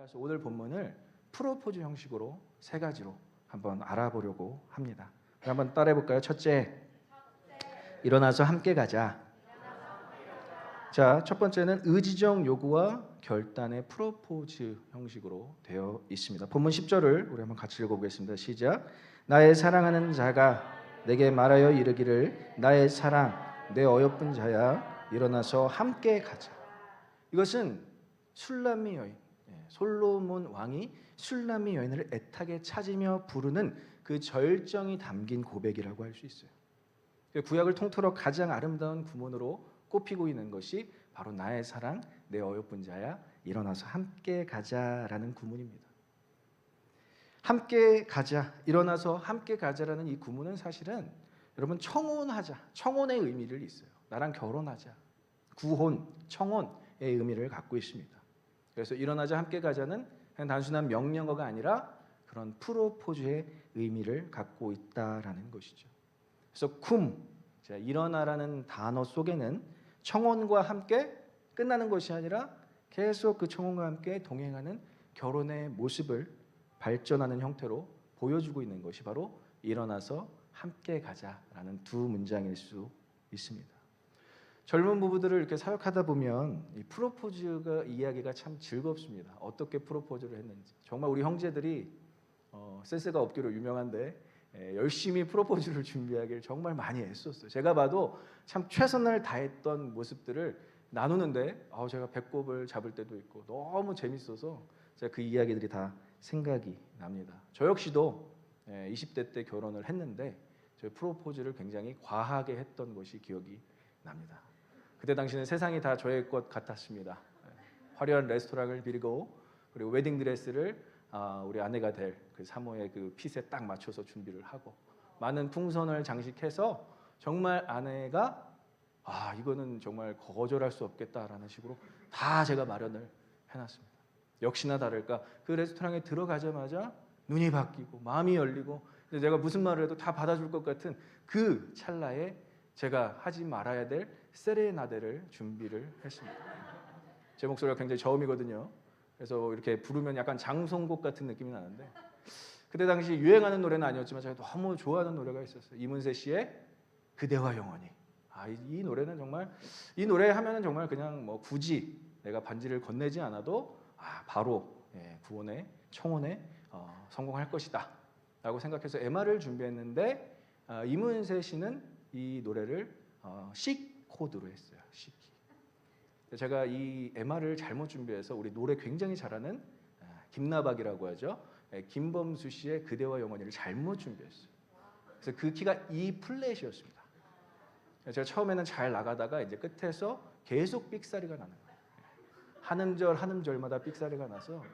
따라서 오늘 본문을 프로포즈 형식으로 세 가지로 한번 알아보려고 합니다. 한번 따라해 볼까요? 첫째, 일어나서 함께 가자. 자, 첫 번째는 의지적 요구와 결단의 프로포즈 형식으로 되어 있습니다. 본문 10절을 우리 한번 같이 읽어보겠습니다. 시작. 나의 사랑하는 자가 내게 말하여 이르기를 나의 사랑 내 어여쁜 자야 일어나서 함께 가자. 이것은 술람미 여인, 솔로몬 왕이 술람미 여인을 애타게 찾으며 부르는 그 절정이 담긴 고백이라고 할 수 있어요. 구약을 통틀어 가장 아름다운 구문으로 꼽히고 있는 것이 바로 나의 사랑 내 어여쁜 자야 일어나서 함께 가자라는 구문입니다. 함께 가자, 일어나서 함께 가자라는 이 구문은 사실은 여러분 청혼하자, 청혼의 의미를 있어요. 나랑 결혼하자, 구혼, 청혼의 의미를 갖고 있습니다. 그래서 일어나자 함께 가자는 그냥 단순한 명령어가 아니라 그런 프로포즈의 의미를 갖고 있다라는 것이죠. 그래서 쿰, 일어나라는 단어 속에는 청혼과 함께 끝나는 것이 아니라 계속 그 청혼과 함께 동행하는 결혼의 모습을 발전하는 형태로 보여주고 있는 것이 바로 일어나서 함께 가자라는 두 문장일 수 있습니다. 젊은 부부들을 이렇게 사역하다 보면 이 프로포즈가 이야기가 참 즐겁습니다. 어떻게 프로포즈를 했는지. 정말 우리 형제들이 센스가 없기로 유명한데 열심히 프로포즈를 준비하기를 정말 많이 애썼어요. 제가 봐도 참 최선을 다했던 모습들을 나누는데 제가 배꼽을 잡을 때도 있고 너무 재밌어서 제가 그 이야기들이 다 생각이 납니다. 저 역시도 20대 때 결혼을 했는데 저희 프로포즈를 굉장히 과하게 했던 것이 기억이 납니다. 그때 당시는 세상이 다 저의 것 같았습니다. 화려한 레스토랑을 빌고 그리고 웨딩 드레스를 우리 아내가 될 그 사모의 그 핏에 딱 맞춰서 준비를 하고 많은 풍선을 장식해서 정말 아내가 이거는 정말 거절할 수 없겠다라는 식으로 다 제가 마련을 해놨습니다. 역시나 다를까 그 레스토랑에 들어가자마자 눈이 바뀌고 마음이 열리고 제가 무슨 말을 해도 다 받아줄 것 같은 그 찰나에 제가 하지 말아야 될 세레나데를 준비를 했습니다. 제 목소리가 굉장히 저음이거든요. 그래서 이렇게 부르면 약간 장송곡 같은 느낌이 나는데 그때 당시 유행하는 노래는 아니었지만 제가 너무 좋아하는 노래가 있었어요. 이문세 씨의 그대와 영원히. 이 노래는 정말 이 노래 하면은 정말 그냥 뭐 굳이 내가 반지를 건네지 않아도 바로 구원의 청혼에 성공할 것이다 라고 생각해서 MR을 준비했는데 이문세 씨는 이 노래를 C 코드로 했어요. C 키. 제가 이 MR을 잘못 준비해서 우리 노래 굉장히 잘하는 김나박이라고 하죠. 김범수 씨의 그대와 영원히를 잘못 준비했어요. 그래서 그 키가 E 플랫이었습니다. 제가 처음에는 잘 나가다가 이제 끝에서 계속 삑사리가 나는 거예요. 한 음절마다 삑사리가 나서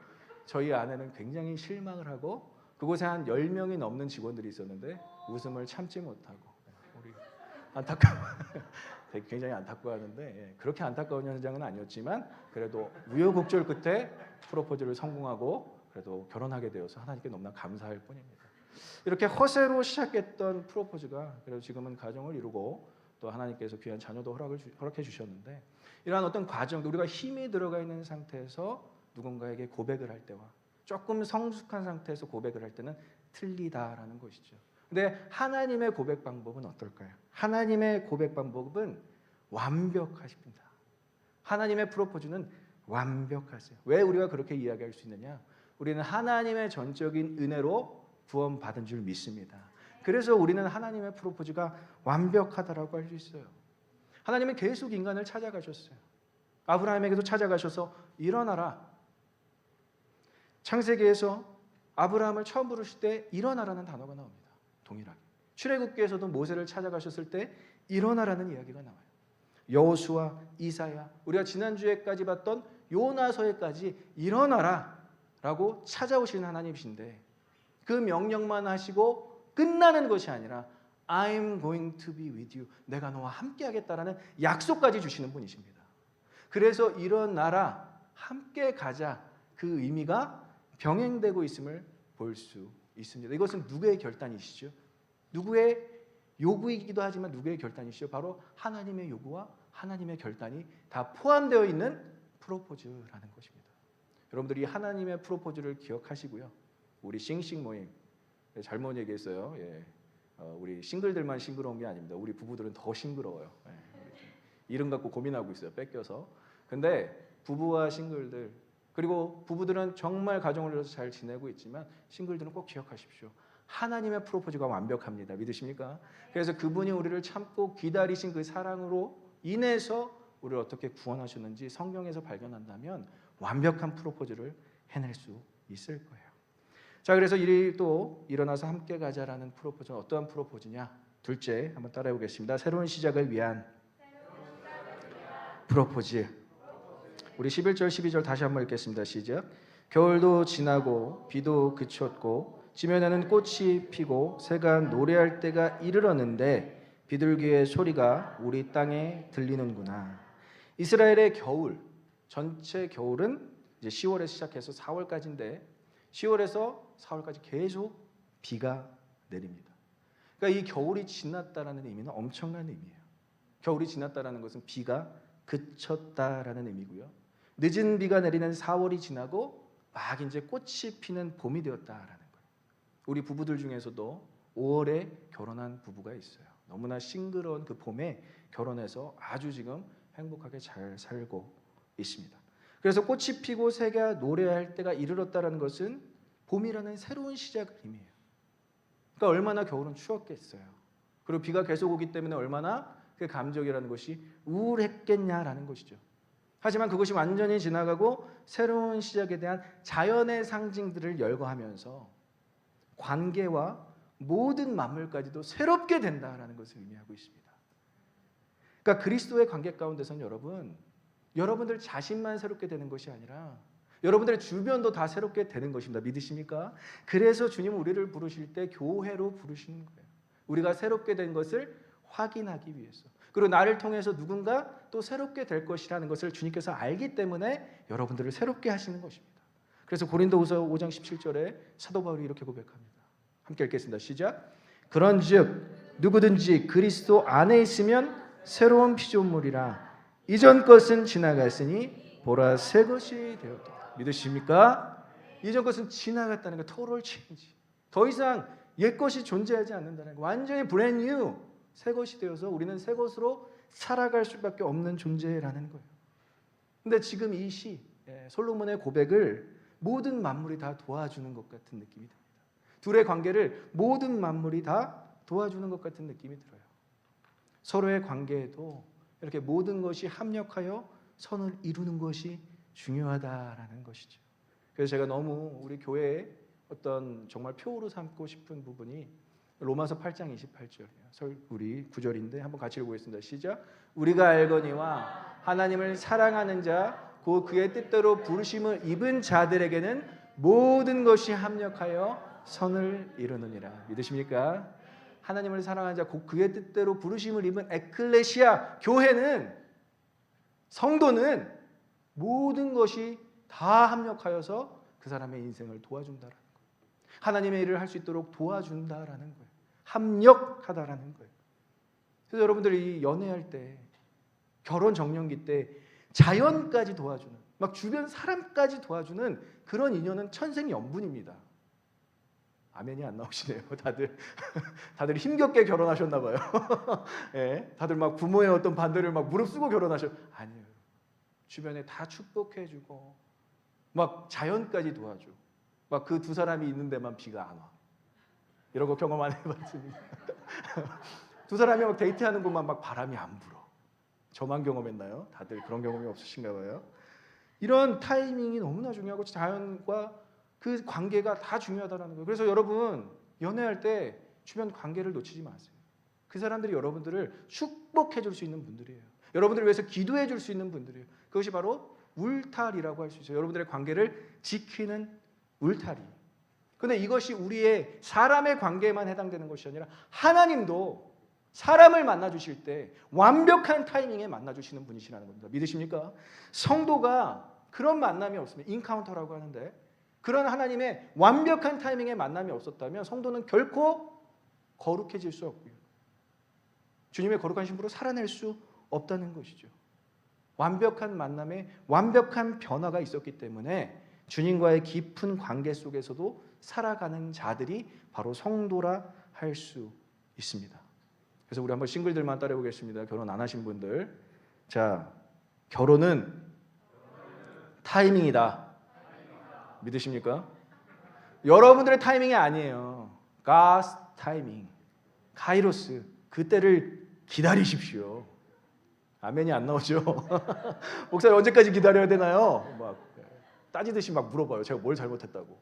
저희 아내는 굉장히 실망을 하고 그곳에 한 10명이 넘는 직원들이 있었는데 웃음을 참지 못하고 우리 굉장히 안타까워하는데 그렇게 안타까운 현장은 아니었지만 그래도 우여곡절 끝에 프로포즈를 성공하고 그래도 결혼하게 되어서 하나님께 너무나 감사할 뿐입니다. 이렇게 허세로 시작했던 프로포즈가 그래도 지금은 가정을 이루고 또 하나님께서 귀한 자녀도 허락해 주셨는데 이러한 어떤 과정, 우리가 힘이 들어가 있는 상태에서 누군가에게 고백을 할 때와 조금 성숙한 상태에서 고백을 할 때는 틀리다라는 것이죠. 근데 하나님의 고백 방법은 어떨까요? 하나님의 고백 방법은 완벽하십니다. 하나님의 프로포즈는 완벽하세요. 왜 우리가 그렇게 이야기할 수 있느냐? 우리는 하나님의 전적인 은혜로 구원받은 줄 믿습니다. 그래서 우리는 하나님의 프로포즈가 완벽하다라고 할 수 있어요. 하나님은 계속 인간을 찾아가셨어요. 아브라함에게도 찾아가셔서 일어나라. 창세기에서 아브라함을 처음 부르실 때 일어나라는 단어가 나옵니다. 동일하게. 출애굽기에서도 모세를 찾아가셨을 때 일어나라는 이야기가 나와요. 여호수아, 이사야, 우리가 지난주에까지 봤던 요나서에까지 일어나라 라고 찾아오시는 하나님이신데 그 명령만 하시고 끝나는 것이 아니라 I'm going to be with you. 내가 너와 함께 하겠다라는 약속까지 주시는 분이십니다. 그래서 일어나라, 함께 가자 그 의미가 병행되고 있음을 볼 수 있습니다. 이것은 누구의 결단이시죠? 누구의 요구이기도 하지만 누구의 결단이시죠? 바로 하나님의 요구와 하나님의 결단이 다 포함되어 있는 프로포즈라는 것입니다. 여러분들이 하나님의 프로포즈를 기억하시고요. 우리 싱싱 모임 잘못 얘기했어요. 예. 우리 싱글들만 싱그러운 게 아닙니다. 우리 부부들은 더 싱그러워요. 예. 이름 갖고 고민하고 있어요. 뺏겨서. 근데 부부와 싱글들 그리고 부부들은 정말 가정을 이뤄서 잘 지내고 있지만 싱글들은 꼭 기억하십시오. 하나님의 프로포즈가 완벽합니다. 믿으십니까? 그래서 그분이 우리를 참고 기다리신 그 사랑으로 인해서 우리를 어떻게 구원하셨는지 성경에서 발견한다면 완벽한 프로포즈를 해낼 수 있을 거예요. 자, 그래서 또 일어나서 함께 가자라는 프로포즈는 어떠한 프로포즈냐? 둘째, 한번 따라해 보겠습니다. 새로운 시작을 위한 프로포즈. 우리 11절 12절 다시 한번 읽겠습니다. 시작. 겨울도 지나고 비도 그쳤고 지면에는 꽃이 피고 새가 노래할 때가 이르렀는데 비둘기의 소리가 우리 땅에 들리는구나. 이스라엘의 겨울, 전체 겨울은 이제 10월에 시작해서 4월까지인데 10월에서 4월까지 계속 비가 내립니다. 그러니까 이 겨울이 지났다라는 의미는 엄청난 의미예요. 겨울이 지났다라는 것은 비가 그쳤다라는 의미고요. 늦은 비가 내리는 4월이 지나고 막 이제 꽃이 피는 봄이 되었다라는 거예요. 우리 부부들 중에서도 5월에 결혼한 부부가 있어요. 너무나 싱그러운 그 봄에 결혼해서 아주 지금 행복하게 잘 살고 있습니다. 그래서 꽃이 피고 새가 노래할 때가 이르렀다라는 것은 봄이라는 새로운 시작을 의미해요. 그러니까 얼마나 겨울은 추웠겠어요. 그리고 비가 계속 오기 때문에 얼마나 그 감정이라는 것이 우울했겠냐라는 것이죠. 하지만 그것이 완전히 지나가고 새로운 시작에 대한 자연의 상징들을 열거하면서 관계와 모든 만물까지도 새롭게 된다라는 것을 의미하고 있습니다. 그러니까 그리스도의 관계 가운데서는 여러분들 자신만 새롭게 되는 것이 아니라 여러분들의 주변도 다 새롭게 되는 것입니다. 믿으십니까? 그래서 주님은 우리를 부르실 때 교회로 부르시는 거예요. 우리가 새롭게 된 것을 확인하기 위해서. 그리고 나를 통해서 누군가 또 새롭게 될 것이라는 것을 주님께서 알기 때문에 여러분들을 새롭게 하시는 것입니다. 그래서 고린도후서 5장 17절에 사도 바울이 이렇게 고백합니다. 함께 읽겠습니다. 시작. 그런즉 누구든지 그리스도 안에 있으면 새로운 피조물이라 이전 것은 지나갔으니 보라 새 것이 되었다. 믿으십니까? 이전 것은 지나갔다는 거 total change. 더 이상 옛 것이 존재하지 않는다는 거. 완전히 brand new 새 것이 되어서 우리는 새 것으로 살아갈 수밖에 없는 존재라는 거예요. 근데 지금 이 솔로몬의 고백을 모든 만물이 다 도와주는 것 같은 느낌이 듭니다. 둘의 관계를 모든 만물이 다 도와주는 것 같은 느낌이 들어요. 서로의 관계에도 이렇게 모든 것이 합력하여 선을 이루는 것이 중요하다라는 것이죠. 그래서 제가 너무 우리 교회에 어떤 정말 표로 삼고 싶은 부분이 로마서 8장 28절이에요. 우리 9절인데 한번 같이 읽어보겠습니다. 시작. 우리가 알거니와 하나님을 사랑하는 자 곧 그의 뜻대로 부르심을 입은 자들에게는 모든 것이 합력하여 선을 이루느니라. 믿으십니까? 하나님을 사랑하는 자 곧 그의 뜻대로 부르심을 입은 에클레시아 교회는 성도는 모든 것이 다 합력하여서 그 사람의 인생을 도와준다라는 거예요. 하나님의 일을 할 수 있도록 도와준다라는 거예요. 합력하다라는 거예요. 그래서 여러분들이 연애할 때 결혼 정년기 때 자연까지 도와주는 막 주변 사람까지 도와주는 그런 인연은 천생연분입니다. 아멘이 안 나오시네요. 다들 힘겹게 결혼하셨나 봐요. 네, 다들 막 부모의 어떤 반대를 막 무릅쓰고 아니에요. 주변에 다 축복해주고 막 자연까지 도와줘. 막 그 두 사람이 있는 데만 비가 안 와. 이런 거 경험 안 해봤습니다. 두 사람이 막 데이트하는 곳만 막 바람이 안 불어. 저만 경험했나요? 다들 그런 경험이 없으신가 봐요. 이런 타이밍이 너무나 중요하고 자연과 그 관계가 다 중요하다는 거예요. 그래서 여러분 연애할 때 주변 관계를 놓치지 마세요. 그 사람들이 여러분들을 축복해 줄 수 있는 분들이에요. 여러분들을 위해서 기도해 줄 수 있는 분들이에요. 그것이 바로 울타리라고 할 수 있어요. 여러분들의 관계를 지키는 울타리. 그런데 이것이 우리의 사람의 관계에만 해당되는 것이 아니라 하나님도 사람을 만나주실 때 완벽한 타이밍에 만나주시는 분이시라는 겁니다. 믿으십니까? 성도가 그런 만남이 없으면 인카운터라고 하는데 그런 하나님의 완벽한 타이밍에 만남이 없었다면 성도는 결코 거룩해질 수 없고요. 주님의 거룩한 신부로 살아낼 수 없다는 것이죠. 완벽한 만남에 완벽한 변화가 있었기 때문에 주님과의 깊은 관계 속에서도 살아가는 자들이 바로 성도라 할 수 있습니다. 그래서 우리 한번 싱글들만 따라 보겠습니다. 결혼 안 하신 분들. 자, 결혼은 타이밍이다. 믿으십니까? 여러분들의 타이밍이 아니에요. God's 타이밍. 카이로스. 그때를 기다리십시오. 아멘이 안 나오죠? 목사님 언제까지 기다려야 되나요? 막 따지듯이 막 물어봐요. 제가 뭘 잘못했다고.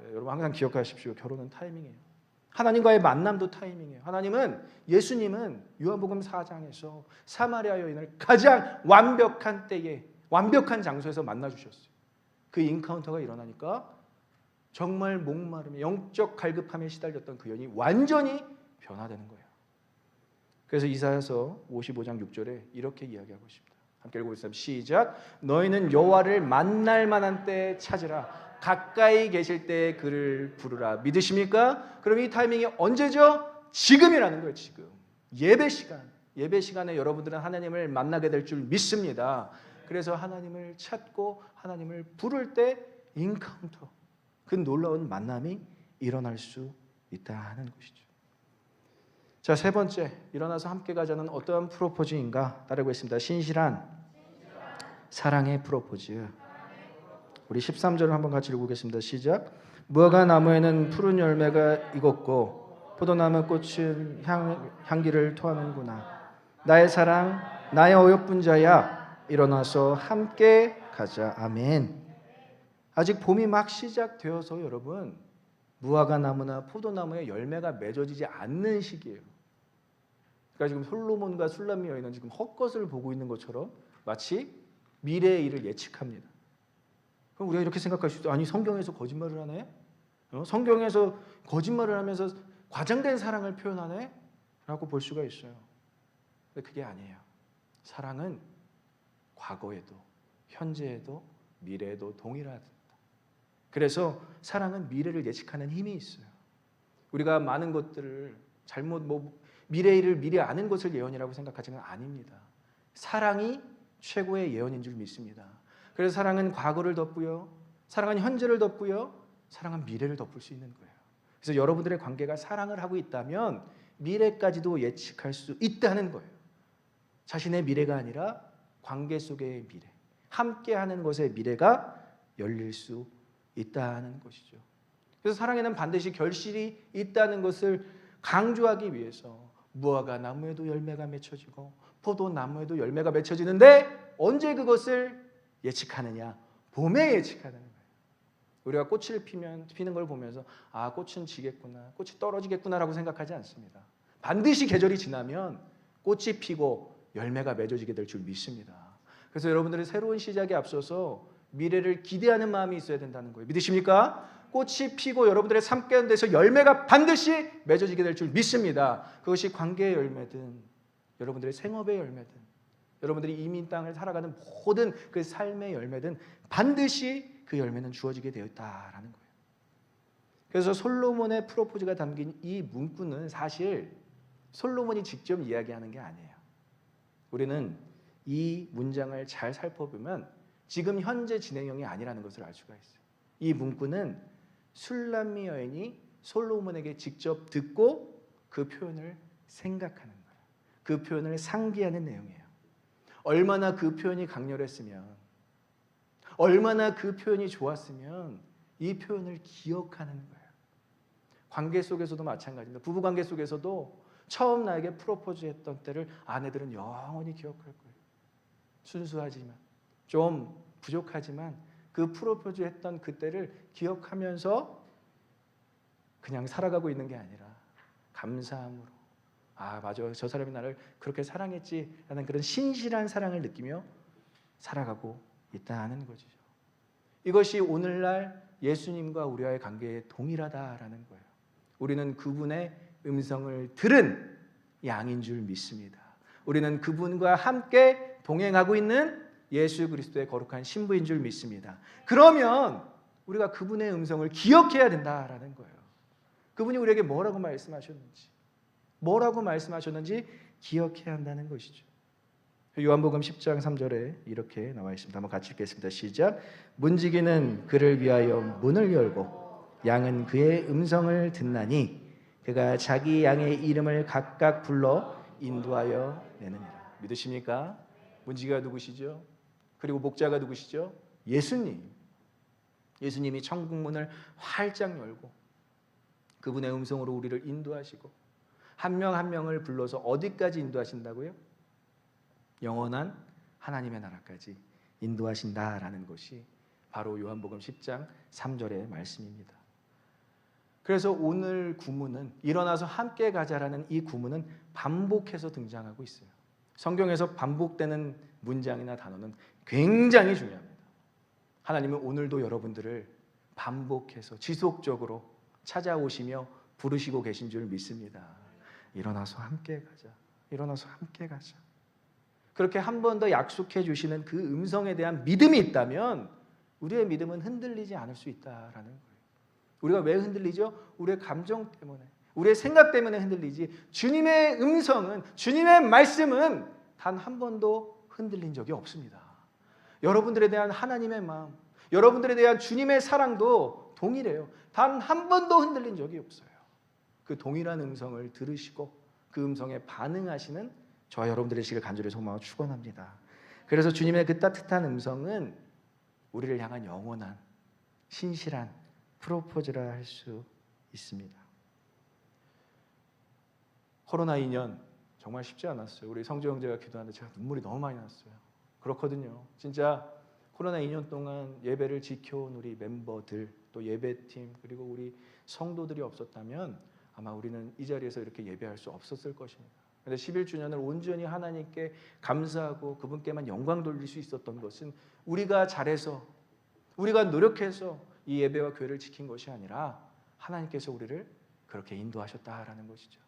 네, 여러분 항상 기억하십시오. 결혼은 타이밍이에요. 하나님과의 만남도 타이밍이에요. 하나님은 예수님은 요한복음 4장에서 사마리아 여인을 가장 완벽한 때에 완벽한 장소에서 만나 주셨어요. 그 인카운터가 일어나니까 정말 목마름에 영적 갈급함에 시달렸던 그 여인이 완전히 변화되는 거예요. 그래서 이사야서 55장 6절에 이렇게 이야기하고 있습니다. 함께 읽어보겠습니다. 시작. 너희는 여호와를 만날 만한 때에 찾으라. 가까이 계실 때 그를 부르라. 믿으십니까? 그럼 이 타이밍이 언제죠? 지금이라는 거예요. 지금. 예배 시간. 예배 시간에 여러분들은 하나님을 만나게 될 줄 믿습니다. 그래서 하나님을 찾고 하나님을 부를 때 인카운터, 그 놀라운 만남이 일어날 수 있다는 것이죠. 자, 세 번째, 일어나서 함께 가자는 어떠한 프로포즈인가 따르겠습니다. 신실한 사랑의 프로포즈. 우리 13절을 한번 같이 읽어보겠습니다. 시작. 무화과 나무에는 푸른 열매가 익었고 포도나무 꽃은 향기를 토하는구나. 나의 사랑, 나의 어여쁜 자야, 일어나서 함께 가자. 아멘. 아직 봄이 막 시작되어서 여러분 무화과 나무나 포도나무에 열매가 맺어지지 않는 시기예요. 그러니까 지금 솔로몬과 술람미 여인은 지금 헛것을 보고 있는 것처럼 마치 미래의 일을 예측합니다. 그럼 우리가 이렇게 생각할 수 있어요. 아니 성경에서 거짓말을 하네? 성경에서 거짓말을 하면서 과장된 사랑을 표현하네? 라고 볼 수가 있어요. 근데 그게 아니에요. 사랑은 과거에도 현재에도 미래에도 동일하다. 그래서 사랑은 미래를 예측하는 힘이 있어요. 우리가 많은 것들을 미래의 일을 미리 아는 것을 예언이라고 생각하지는 아닙니다. 사랑이 최고의 예언인 줄 믿습니다. 그래서 사랑은 과거를 덮고요. 사랑은 현재를 덮고요. 사랑은 미래를 덮을 수 있는 거예요. 그래서 여러분들의 관계가 사랑을 하고 있다면 미래까지도 예측할 수 있다는 거예요. 자신의 미래가 아니라 관계 속의 미래, 함께하는 것의 미래가 열릴 수 있다는 것이죠. 그래서 사랑에는 반드시 결실이 있다는 것을 강조하기 위해서 무화과 나무에도 열매가 맺혀지고 포도나무에도 열매가 맺혀지는데 언제 그것을 예측하느냐? 봄에 예측하는 거예요. 우리가 꽃을 피는 걸 보면서 아, 꽃은 지겠구나, 꽃이 떨어지겠구나라고 생각하지 않습니다. 반드시 계절이 지나면 꽃이 피고 열매가 맺어지게 될 줄 믿습니다. 그래서 여러분들은 새로운 시작에 앞서서 미래를 기대하는 마음이 있어야 된다는 거예요. 믿으십니까? 꽃이 피고 여러분들의 삶 가운데서 열매가 반드시 맺어지게 될 줄 믿습니다. 그것이 관계의 열매든 여러분들의 생업의 열매든 여러분들이 이민 땅을 살아가는 모든 그 삶의 열매든 반드시 그 열매는 주어지게 되어 있다라는 거예요. 그래서 솔로몬의 프로포즈가 담긴 이 문구는 사실 솔로몬이 직접 이야기하는 게 아니에요. 우리는 이 문장을 잘 살펴보면 지금 현재 진행형이 아니라는 것을 알 수가 있어요. 이 문구는 술람미 여인이 솔로몬에게 직접 듣고 그 표현을 생각하는 거예요. 그 표현을 상기하는 내용이에요. 얼마나 그 표현이 강렬했으면, 얼마나 그 표현이 좋았으면 이 표현을 기억하는 거예요. 관계 속에서도 마찬가지입니다. 부부 관계 속에서도 처음 나에게 프로포즈했던 때를 아내들은 영원히 기억할 거예요. 순수하지만 좀 부족하지만 그 프로포즈했던 그때를 기억하면서 그냥 살아가고 있는 게 아니라 감사함으로 아 맞아 저 사람이 나를 그렇게 사랑했지라는 그런 신실한 사랑을 느끼며 살아가고 있다는 것이죠. 이것이 오늘날 예수님과 우리와의 관계에 동일하다라는 거예요. 우리는 그분의 음성을 들은 양인 줄 믿습니다. 우리는 그분과 함께 동행하고 있는 예수 그리스도의 거룩한 신부인 줄 믿습니다. 그러면 우리가 그분의 음성을 기억해야 된다라는 거예요. 그분이 우리에게 뭐라고 말씀하셨는지 기억해야 한다는 것이죠. 요한복음 10장 3절에 이렇게 나와 있습니다. 한번 같이 읽겠습니다. 시작. 문지기는 그를 위하여 문을 열고 양은 그의 음성을 듣나니 그가 자기 양의 이름을 각각 불러 인도하여 내느니라. 믿으십니까? 문지기가 누구시죠? 그리고 목자가 누구시죠? 예수님. 예수님이 천국 문을 활짝 열고 그분의 음성으로 우리를 인도하시고 한 명 한 명을 불러서 어디까지 인도하신다고요? 영원한 하나님의 나라까지 인도하신다라는 것이 바로 요한복음 10장 3절의 말씀입니다. 그래서 오늘 구문은 일어나서 함께 가자라는 이 구문은 반복해서 등장하고 있어요. 성경에서 반복되는 문장이나 단어는 굉장히 중요합니다. 하나님은 오늘도 여러분들을 반복해서 지속적으로 찾아오시며 부르시고 계신 줄 믿습니다. 일어나서 함께 가자. 일어나서 함께 가자. 그렇게 한 번 더 약속해 주시는 그 음성에 대한 믿음이 있다면 우리의 믿음은 흔들리지 않을 수 있다라는 거예요. 우리가 왜 흔들리죠? 우리의 감정 때문에, 우리의 생각 때문에 흔들리지 주님의 음성은, 주님의 말씀은 단 한 번도 흔들린 적이 없습니다. 여러분들에 대한 하나님의 마음, 여러분들에 대한 주님의 사랑도 동일해요. 단 한 번도 흔들린 적이 없어요. 그 동일한 음성을 들으시고 그 음성에 반응하시는 저와 여러분들의 되시길 간절히 소망하고 축원합니다. 그래서 주님의 그 따뜻한 음성은 우리를 향한 영원한 신실한 프로포즈라 할 수 있습니다. 코로나 2년 정말 쉽지 않았어요. 우리 성주 형제가 기도하는데 제가 눈물이 너무 많이 났어요. 그렇거든요. 진짜 코로나 2년 동안 예배를 지켜온 우리 멤버들, 또 예배팀, 그리고 우리 성도들이 없었다면 아마 우리는 이 자리에서 이렇게 예배할 수 없었을 것입니다. 그런데 11주년을 온전히 하나님께 감사하고 그분께만 영광 돌릴 수 있었던 것은 우리가 잘해서, 우리가 노력해서 이 예배와 교회를 지킨 것이 아니라 하나님께서 우리를 그렇게 인도하셨다라는 것이죠.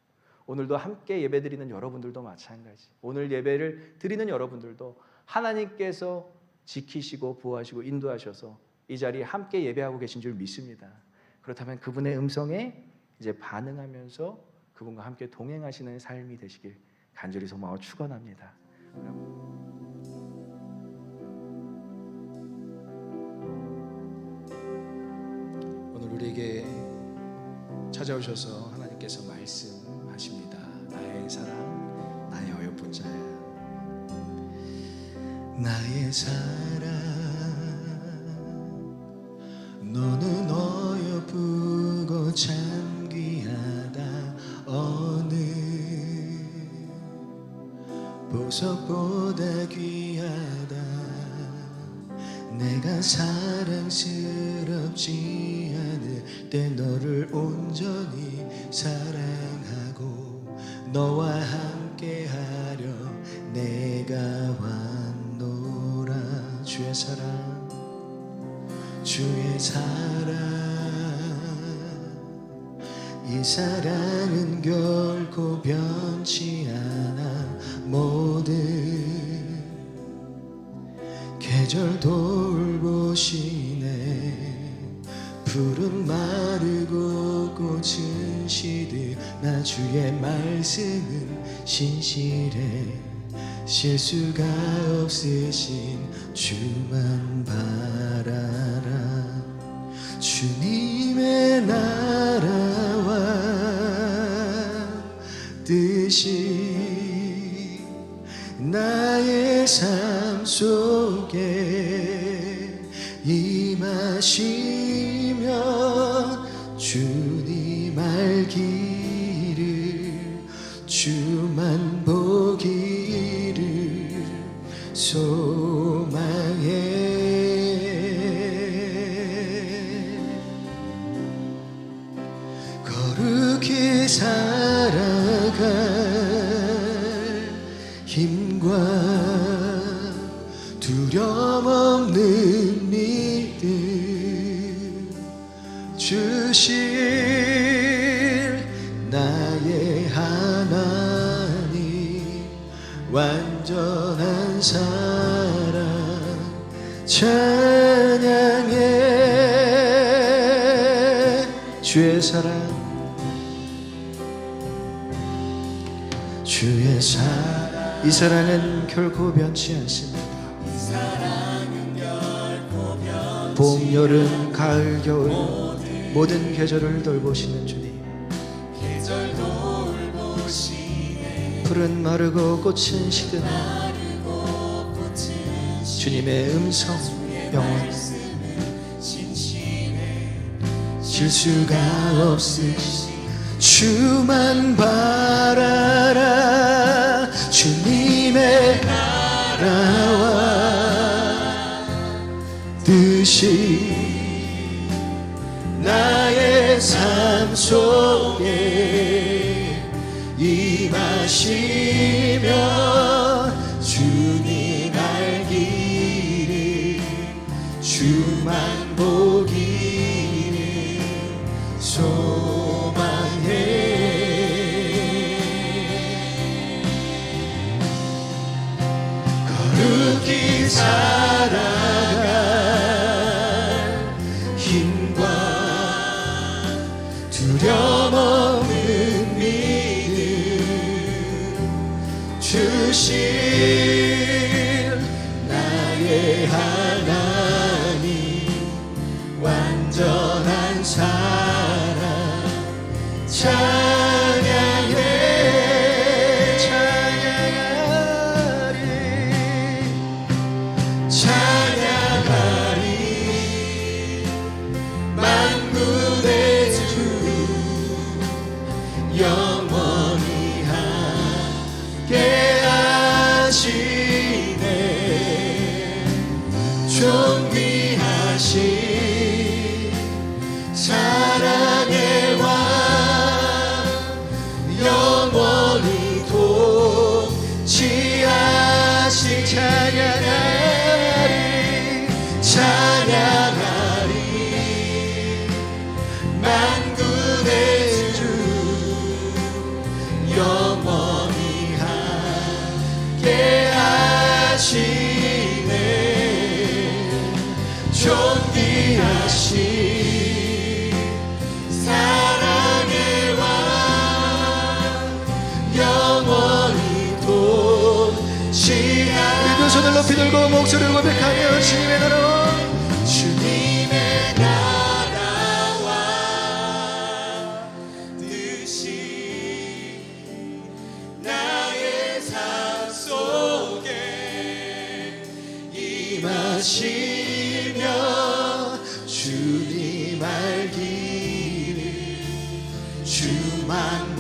오늘도 함께 예배드리는 여러분들도 마찬가지. 오늘 예배를 드리는 여러분들도 하나님께서 지키시고 보호하시고 인도하셔서 이 자리에 함께 예배하고 계신 줄 믿습니다. 그렇다면 그분의 음성에 이제 반응하면서 그분과 함께 동행하시는 삶이 되시길 간절히 소망하고 축원합니다. 오늘 우리에게 찾아오셔서 하나님께서 말씀하십니다. 나의 사랑, 나의 어여쁜 자야. 나의 사랑, 너는 어여쁘고 참 귀하다. 어느 보석보다 귀하다. 내가 사랑스럽지 않을 때 너를 온전히 사랑하고 너와 함께하려 내가 왔노라. 주의 사랑, 주의 사랑, 이 사랑은 결코 변치 않아. 모든 계절 돌보시네. 푸른 마르고 꽃은 시들 나 주의 말씀은 신실해. 실수가 없으신 주만 바라라. 주님의 나라와 뜻이 나의 삶 속에 임하시면 주님 알기를 주만 보기를 소망해. 거룩히 살아갈 힘과 두려움 없는 믿음 주실 나의 하나님. 완전한 사랑 찬양해. 주의 사랑, 주의 사랑, 이 사랑은 결코 변치 않습니다. 봄, 여름, 가을, 겨울 모든 계절을 돌보시는 주님. 풀은 마르고 꽃은 시드나 주님의 음성 영원 실수가 없으시 주만 바라라. 주님의 나라와 뜻이 나의 삶 속에 임하시며 주님 알기를 주만 보기를 소망해. 거룩히 살아갈 힘과 두려움 없는 믿음 주실 나의 하나님 완전한 사랑 찬양해. 찬양하리 만군의 주 영원히 함께 하시네. 존귀하신 사랑의 왕 영원히 통치하신 찬양하리 찬양하리 만군의 주 영원히 함께 하시네. 존귀하신 사랑의 왕 영원히 통치하시네. 우리 두 손을 높이 들고 목소리를 고백하며 주님의 나라와 주님의 나라와 뜻이 나의 삶 속에 임하시며 주님 알기를 주만